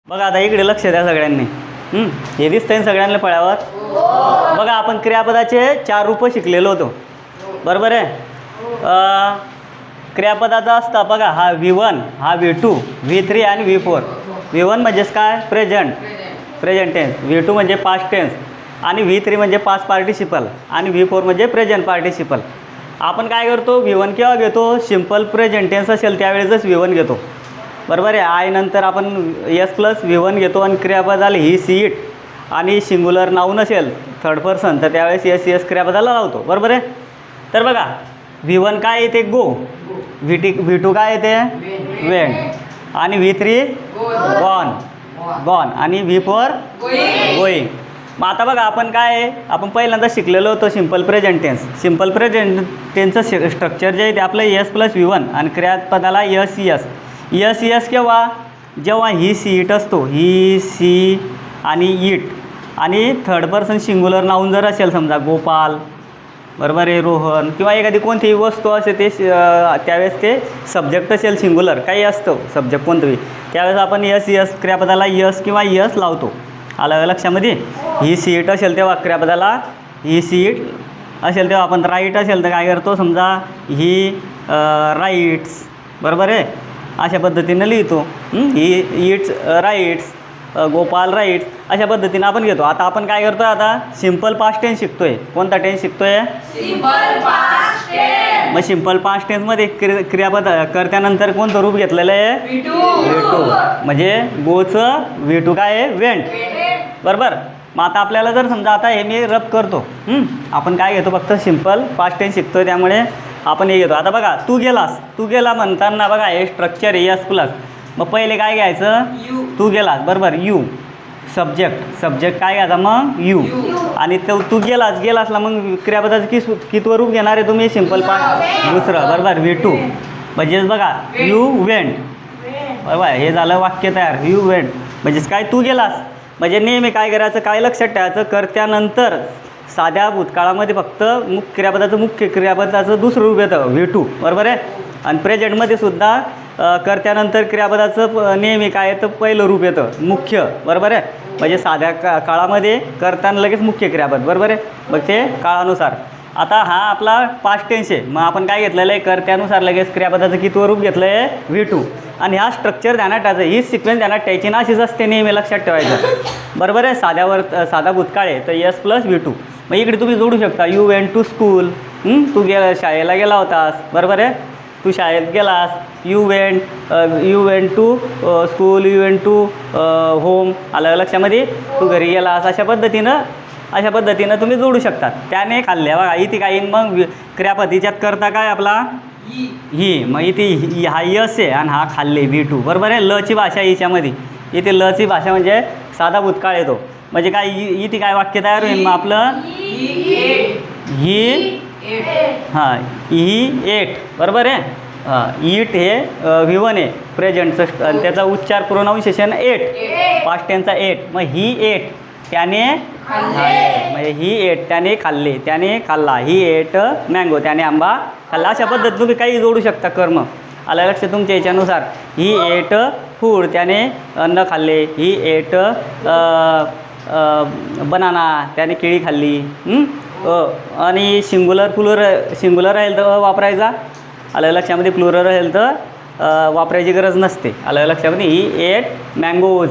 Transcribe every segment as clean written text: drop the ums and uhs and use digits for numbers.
बघा आता इकडे लक्ष द्या सगळ्यांनी. हे दिसतंय सगळ्यांना फळ्यावर. बघा आपण क्रियापदाचे 4 रूप शिकलेलो होतो, बरोबर आहे. क्रियापदाचा असता बघा हा V1, हा V2, V3 आणि V4. V1 म्हणजेच काय? Present tense. V2 म्हणजे पास्ट टेन्स आणि V3 म्हणजे पास्ट पार्टिसिपल आणि V4 म्हणजे प्रेझेंट पार्टिसिपल. आपण काय करतो? V1 केव्हा घेतो? सिम्पल प्रेझेंट टेन्स असेल त्यावेळेसच V1 घेतो, बरोबर आहे. आय नंतर आपण S प्लस V1 घेतो आणि क्रियापदाला ही सीट आणि सिंग्युलर नाऊन असेल थर्ड पर्सन तर त्यावेळेस S क्रियापदाला लावतो, बरोबर आहे. तर बघा V1 काय येते? गो. V2 काय येते? वेंट आणि V3 गॉन आणि V4 गोईंग. मग आता बघा आपण काय आपण पहिल्यांदा शिकलेलो होतो simple present tense. Simple present टेन्सचं स्ट्रक्चर जे आहे ते आपलं S प्लस V1 आणि क्रियापदाला S केव्हा? जेव्हा ही सीट असतो, ही सी आणि इट आणि थर्ड पर्सन सिंग्युलर नाऊन जर असेल समजा गोपाल, बरोबर आहे, रोहन किंवा एखादी कोणतीही वस्तू असे ते त्यावेळेस ते सब्जेक्ट असेल सिंग्युलर काही असतं सब्जेक्ट कोणतंही त्यावेळेस आपण S क्रियापदाला S किंवा S लावतो. आलं लक्षामध्ये? ही सीट असेल तेव्हा क्रियापदाला ही सीट असेल तेव्हा आपण राईट असेल तर काय करतो? समजा ही राईट्स, बरोबर आहे, अशा पद्धतीनं लिहितो. ही इट्स राईट्स, गोपाल राईट्स, अशा पद्धतीनं आपण घेतो. आता आपण काय करतो? आता सिम्पल पास्ट टेन्स शिकतोय. कोणता टेन्स शिकतोय? Simple past tense. मग सिम्पल पास्ट टेन्समध्ये क्रियापद कर्त्यानंतर कोणतं रूप घेतलेलं आहे? V2. म्हणजे गोचं V2 काय आहे? वेंट, बरोबर. मग आता आपल्याला जर समजा आता हे मी रब करतो, आपण काय घेतो? फक्त सिम्पल पास्ट टेन्स शिकतोय त्यामुळे आपण हे घेतो. आता बघा तू गेला म्हणताना बघा हे स्ट्रक्चर आहे S प्लस. मग पहिले काय घ्यायचं? तू गेलास, बरोबर. यू सब्जेक्ट काय घ्यायचा? मग यू. आणि तू गेलासला मग क्रियापदाचं कितवं रूप घेणार आहे तुम्ही? सिम्पल पास्ट दुसरं, बरोबर, V2. म्हणजेच बघा यू वेंट, बरोबर. हे झालं वाक्य तयार. यू वेंट म्हणजेच काय? तू गेलास. म्हणजे नेहमी काय करायचं? काय लक्षात ठेवायचं? कर्त्यानंतर साध्या भूतकाळामध्ये फक्त मुख्य क्रियापदाचं दुसरं रूप येतं V2, बरोबर आहे. आणि प्रेझेंटमध्ये सुद्धा कर्त्यानंतर क्रियापदाचं नेहमी काय येतं? पहिलं रूप येतं मुख्य, बरोबर आहे. म्हणजे साध्या काळामध्ये कर्त्यानं लगेच मुख्य क्रियापद, बरोबर आहे. मग ते काळानुसार. आता हा आपला पास्ट टेन्स आहे. मग आपण काय घेतलेलं आहे? कर्त्यानुसार लगेच क्रियापदाचं कितवं रूप घेतलं आहे? V2. आणि हा स्ट्रक्चर ध्यानात ठेवायचं, ही सिक्वेन्स ध्यानात ठेवायची ना, अशीच असते नेहमी लक्षात ठेवायचं, बरोबर आहे. साधा भूतकाळ आहे तर S प्लस V2. मग इकडे तुम्ही जोडू शकता यू वेंट टू स्कूल. तू शाळेला गेला होतास, बरोबर आहे. तू शाळेत गेलास. You went to school, you went to home. आलं लक्षामध्ये? तू घरी गेलास. अशा पद्धतीनं तुम्ही जोडू शकता. त्याने खाल्ले बघा इथे काही. मग क्रियापद करता काय आपला? ही. मग इथे हा यस आहे आणि हा खाल्ले V2, बरोबर आहे. लची भाषा हिच्यामध्ये. इथे लची भाषा म्हणजे साधा भूतकाळ येतो. म्हणजे काय इथे काय वाक्य तयार होईल? मग आपलं ही एट, बरोबर आहे. इट हे V1 आहे प्रेझेंटचं आणि त्याचा उच्चार प्रोनाऊन्सिएशन एट, पास्ट टेन्सचा एट. मग ही एट त्याने म्हणजे ही एट त्याने खाल्ले, त्याने खाल्ला. ही एट मँगो, त्याने आंबा खाल्ला. अशा पद्धतीत तुम्ही काही जोडू शकता कर्म. आलं लक्ष तुमच्या याच्यानुसार. ही एट फूड, त्याने अन्न खाल्ले. ही एट बनाना, त्याने केळी खाल्ली. आणि सिंग्युलर राहील तर वापरायचा. आलं लक्षामध्ये. प्लुरल राहील तर वापरायची गरज नसते. आलं लक्षामध्ये. ही एट मँगोज,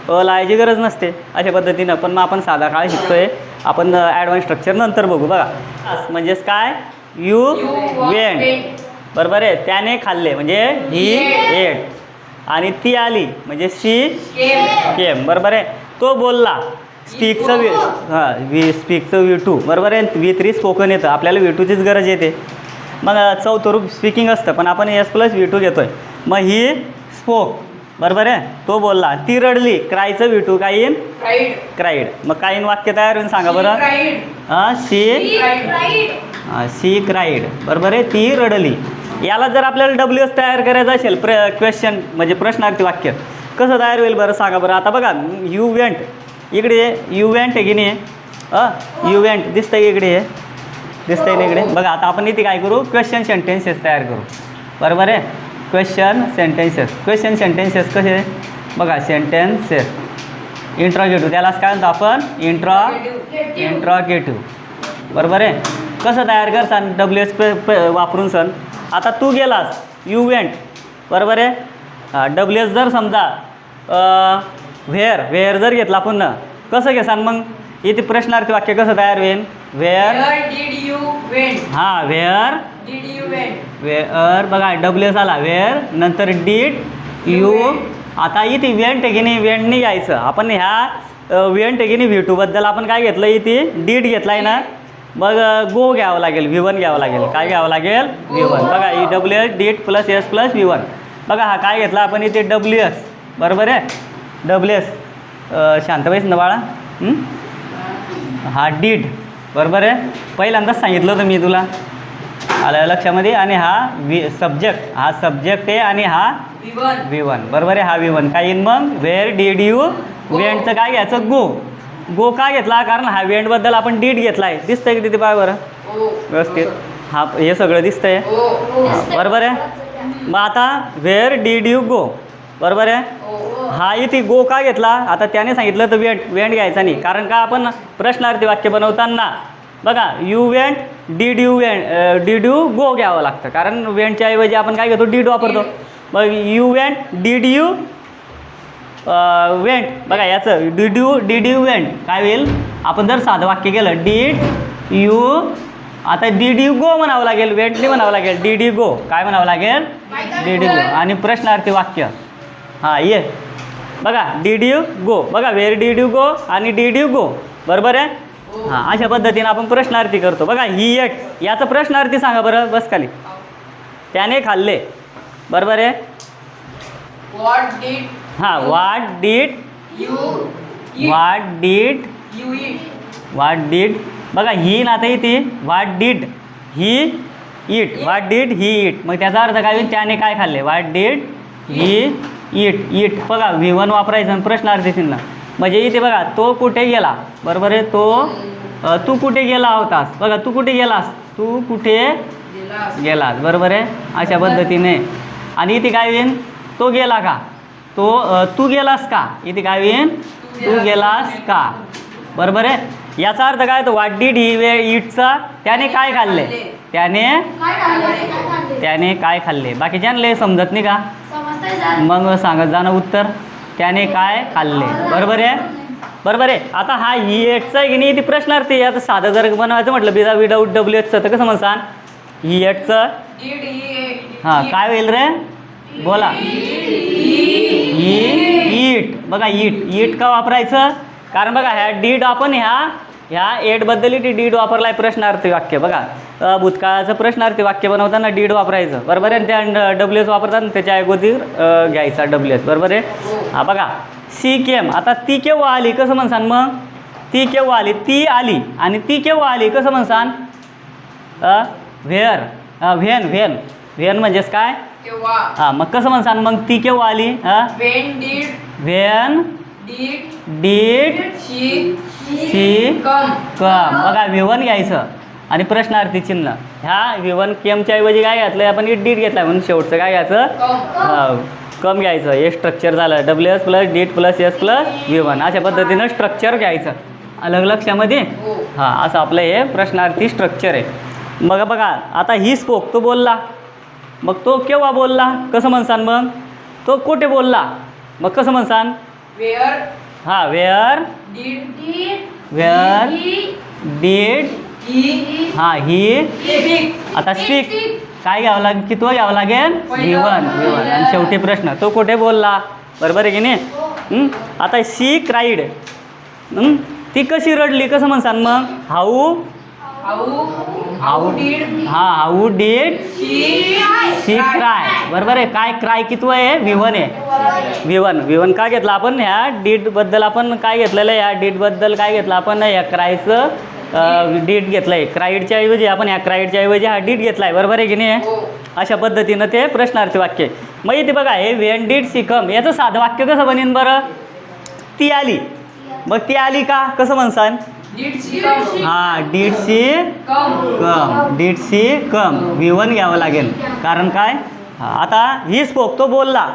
लावायची गरज नसते. अशा पद्धतीनं. पण मग आपण साधा काळ शिकतोय. आपण ॲडव्हान्स स्ट्रक्चर नंतर बघू. बघा म्हणजेच काय? यू वेंट, बरोबर आहे. त्याने खाल्ले म्हणजे ही एट. आणि ती आली म्हणजे शी केम, बरोबर आहे. तो बोलला. स्पीकचं V2, बरोबर आहे. V3 स्पोकन येतं. आपल्याला V2चीच गरज येते. मग चौथं रूप स्पीकिंग असतं पण आपण S प्लस V2 घेतो आहे. मग ही स्पोक, बरोबर आहे. तो बोलला. ती रडली. क्रायचं V2 काईन क्राईड. मग काईन वाक्य तयार होईल सांगा बरं. शी क्राईड, बरोबर आहे. ती रडली. याला जर आपल्याला WS तयार करायचं असेल क्वेश्चन म्हणजे प्रश्नार्थी वाक्य कसं तयार होईल बरं सांगा बरं. आता बघा यू वेंट, इकडे यू वेंट आहे की नाही? यू वेंट दिसतंय इकडे, हे दिसतंय ना इकडे. बघा आता आपण इथे काय करू? क्वेश्चन सेंटेन्सेस तयार करू, बरोबर आहे. क्वेश्चन सेंटेन्सेस कसे? बघा सेंटेन्सेस इंट्रॉगेटिव्ह, त्यालाच काय म्हणतो आपण इंट्रॉगेटिव्ह. बरोबर आहे. कसं तयार कर सन WH वापरून सन. आता तू गेलास, यू वेंट. बरोबर आहे. WH जर समजा व्हेअर जर घेतला पुन्हा कसं घेसान मग इथे प्रश्नार्थी वाक्य कसं तयार होईल. Where did you went. हां where did you went. Where बघा WH आला व्हेअर नंतर डीड यू. आता इथे वेंट आहे की नाही, वेंट नाही घ्यायचं आपण. ह्या वेंट आहे की नाही V2 बद्दल आपण काय घेतलं इथे डीड घेतला आहे ना. मग गो घ्यावं लागेल, V1 घ्यावं लागेल. काय घ्यावं लागेल V1. बघा WH did plus S plus V1. बघा हा काय घेतला आपण इथे WS. बरोबर आहे. WS शांत बैस ना बाळा. हा डीड. बरोबर आहे. पहिल्यांदाच सांगितलं होतं मी तुला, आलं लक्षामध्ये. आणि हा सब्जेक्ट, हा सब्जेक्ट आहे आणि हा V1. बरोबर आहे. हा V1 काय येईन मग व्हेअर डिड यू वेंटचं काय घ्यायचं गो. गो काय घेतला कारण हा वेंटबद्दल आपण डीड घेतला आहे. दिसतंय की तिथे पाय बरं व्यवस्थित. हा हे सगळं दिसतंय. बरोबर आहे. मग आता व्हेअर डिड यू गो. बरोबर आहे. हा इथे गो का घेतला आता त्याने सांगितलं तर वेंट घ्यायचा नाही. कारण का आपण प्रश्नार्थी वाक्य बनवताना बघा you went did you go घ्यावं लागतं. कारण वेंटच्या ऐवजी आपण काय घेतो डीड वापरतो. मग you went did you went. बघा याचं डीड यू वेंट काय होईल. आपण जर साधं वाक्य केलं डीड यू, आता डीड यू गो म्हणावं लागेल, वेंट नाही म्हणावं लागेल. डीड यू गो काय म्हणावं लागेल डीड यू गो. आणि प्रश्नार्थी वाक्य हां ये बघा डीड यू गो. बघा व्हेअर डीड यू गो आणि डीड यू गो. बरोबर आहे. हां अशा पद्धतीने आपण प्रश्नार्थी करतो. बघा ही एक याचं प्रश्नार्थी सांगा बरं बस खाली. त्याने खाल्ले. बरोबर आहे. व्हॉट डिड हां what did you eat. What did बघा ही ना आता इथे what did he eat. What did he eat. मग त्याचा अर्थ काय होईल त्याने काय खाल्ले. What did he eat. बघा V1 वापरायचं आणि प्रश्नार्थी चिन्ह. म्हणजे इथे बघा तो कुठे गेला. बरोबर आहे. तू कुठे गेला होतास. बघा तू कुठे गेलास, तू कुठे गेलास. बरोबर आहे. अशा पद्धतीने. आणि इथे काय होईल तो गेला का, तू गेलास का. इथे काय होईल तू गेलास का. बरोबर आहे. याचा अर्थ काय तर व्हॉट डिड ही ईटचा त्याने काय खाल्ले, त्याने काय खाल्ले. बाकीच्यांना समजत नाही का मग सांगत जाणं उत्तर. त्याने काय खाल्ले. बरोबर आहे. बरोबर आहे. आता हा ही एटचा आहे की नाही ती प्रश्नार्थी. आता साधं जर बनवायचं म्हटलं विदाऊट WHचं तर कसं म्हणसान ही एटचं. हां काय होईल रे बोला. ही ईट. बघा ईट का वापरायचं कारण बघा ह्या डीड आपण ह्या एटबद्दल डीड वापरला आहे प्रश्नार्थी वाक्य. बघा भूतकाळाचं प्रश्नार्थी वाक्य बनवताना डीड वापरायचं. बरोबर आहे. त्या WH वापरताना त्याच्या अगोदर घ्यायचा WH. बरोबर आहे. हा बघा सी केम. आता ती केव्हा आली कसं म्हणसान मग. ती केव्हा आली, ती आली. आणि ती केव्हा आली कसं म्हणसान व्हेअर व्हेन म्हणजेच काय हां. मग कसं म्हणसान मग ती केव्हा आली. When did she come. बघा V1 घ्यायचं आणि प्रश्नार्थी चिन्ह. ह्या V1 केमच्या ऐवजी काय घेतलं आपण डीड घेतला म्हणून शेवटचं काय घ्यायचं कम घ्यायचं. हे स्ट्रक्चर झालं WH plus did plus S plus V1. अशा पद्धतीनं स्ट्रक्चर घ्यायचं अलग लक्षामध्ये. हां असं आपलं हे प्रश्नार्थी स्ट्रक्चर आहे. मग बघा आता ही स्पोक तो बोलला. मग तो केव्हा बोलला कसं म्हणसान मग. तो कुठे बोलला मग कसं म्हणसान. हां व्हेअर डीड हां ही. आता स्पीक काय घ्यावं लागेल की तो घ्यावं लागेल V1. आणि शेवटी प्रश्न तो कुठे बोलला. बरोबर आहे की नाही. आता शी क्राईड. ती कशी रडली कसं म्हणसान मग. How did she cry. बरोबर आहे. काय क्राय किती आहे V1 आहे. V1 काय घेतलं आपण ह्या डीडबद्दल आपण काय घेतलेलं आहे. ह्या डीडबद्दल काय घेतलं आपण ह्या क्रायचं डीड घेतलं आहे. क्राईडच्या ऐवजी आपण ह्या क्राईडच्या ऐवजी हा डीड घेतला आहे. बरोबर आहे की नाही. अशा पद्धतीनं ते प्रश्नार्थी वाक्य. मग इथे बघा हे व्हेन डीड सी कम याचं साधं वाक्य कसं बनेन बरं. ती आली. मग ती आली का कसं म्हणसान. हां डीड सी कम V1 घ्यावं लागेल कारण काय आता ही स्पोक तो बोलला.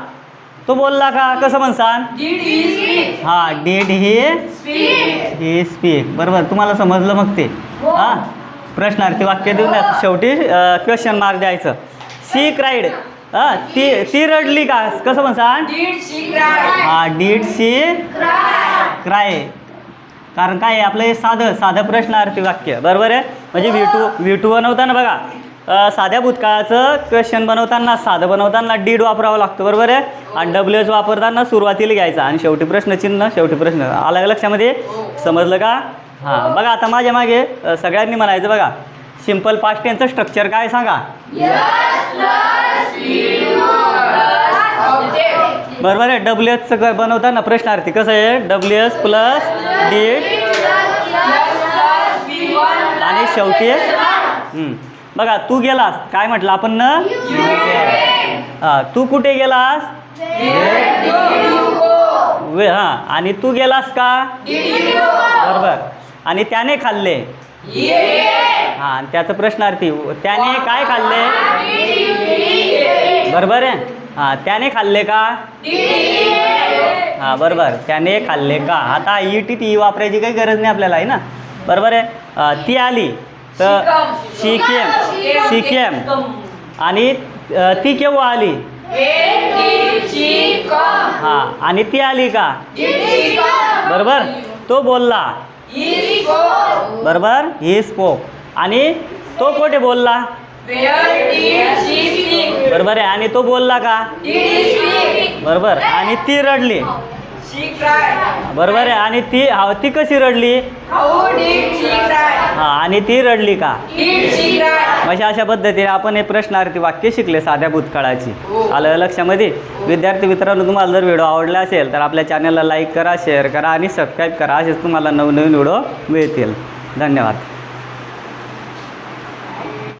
तो बोलला का कसं म्हणसान Did he speak? हां डीड ही स्पीक बरोबर तुम्हाला समजलं मग ते हां प्रश्नार्थी वाक्य देऊन द्या शेवटी क्वेश्चन मार्क द्यायचं शी क्राईड हां ती रडली का कसं म्हणसान Did she cry? हां डीड शी क्राय कारण काय आहे आपलं हे साधं प्रश्नार्थी वाक्य बरोबर आहे म्हणजे V2 बनवताना बघा साध्या भूतकाळाचं क्वेश्चन बनवताना साधं बनवताना डीड वापरावं लागतं बरोबर आहे आणि WH वापरताना सुरुवातीला घ्यायचा आणि शेवटी प्रश्नचिन्ह शेवटी प्रश्न आलं लक्षामध्ये समजलं का हां बघा आता माझ्या मागे सगळ्यांनी म्हणायचं बघा सिम्पल पास्ट टेन्सचं स्ट्रक्चर काय सांगा Object. बरोबर आहे WHचं बनवताना प्रश्नार्थी कसं आहे WH प्लस डीड V1 आणि शेवटी बघा तू गेलास काय म्हटलं आपण ना हां तू कुठे गेलास हां आणि तू गेलास का बरोबर आणि त्याने खाल्ले हां आणि त्याचं प्रश्नार्थी त्याने काय खाल्ले बरोबर आहे हां त्याने खाल्ले का हां बरोबर त्याने खाल्ले का आता टी वापरायची काही गरज नाही आपल्याला आहे ना बरोबर आहे ती आली तर शी केम आणि ती केव्हा आली हां आणि ती आली का बरोबर तो बोलला बरोबर ही स्पोक आणि तो कोठे बोलला बरोबर आहे आणि तो बोलला का बरोबर आणि ती रडली बरोबर आहे आणि ती कशी रडली हां आणि ती रडली का म्हणजे अशा पद्धतीने आपण हे प्रश्नार्थी वाक्य शिकले साध्या भूतकाळाची आलं लक्षामध्ये विद्यार्थी मित्रांनो तुम्हाला जर व्हिडिओ आवडला असेल तर आपल्या चॅनलला लाईक करा शेअर करा आणि सबस्क्राईब करा असेच तुम्हाला नवनवीन व्हिडिओ मिळतील धन्यवाद